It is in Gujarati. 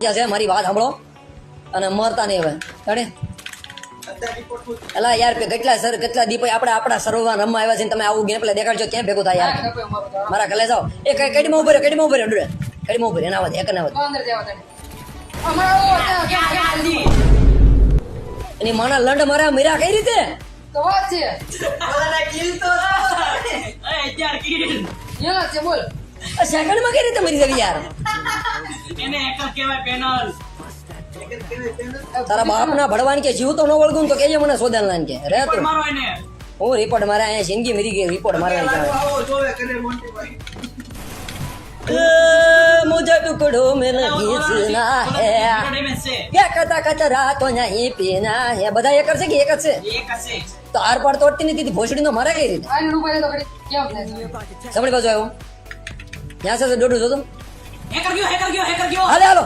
છે મારી વાત સાંભળો અને મરતા નહીં હવે અરે એલા યાર કેટલા દીપ આપણે આપણા સર્વમાં રમવા આવ્યા છે તમે આવું ગેમ પ્લે દેખાડજો ક્યાં ભેગું થાય યાર મારા કલે જાઓ એ કડીમાં ઉભો રે કડીમાં ઉભો રે એના વાત એક ના વાત એની માના લંડ મારા મીરા કઈ રીતે તો વાત છે બોલ સેકન્ડમાં કઈ રીતે મરી જવી યાર એને હેકર કહેવાય પેનલ તારા બાપના ભડવાન કે જીવ તો ન વળગું તો કેજે મને સોદાન લાન કે રે તું મારો એને હું રિપોર્ટ મારા અહીંયા જિંદગી મરી ગઈ રિપોર્ટ મારવા मुझे टुकड़ों में घींचना है क्या कता कतरा तो नहीं पीना है બધા એક છે કે એક જ છે એક હશે તો આર પાર તોડતી નથી તી ભોસડી નો મારે કઈ રીતે આ રૂપિયા તો ઘડી કેમ થાય સમણી બાજુ આવ્યો ત્યાં છે ડોડું જોતો હેકર ગયો હાલે હાલો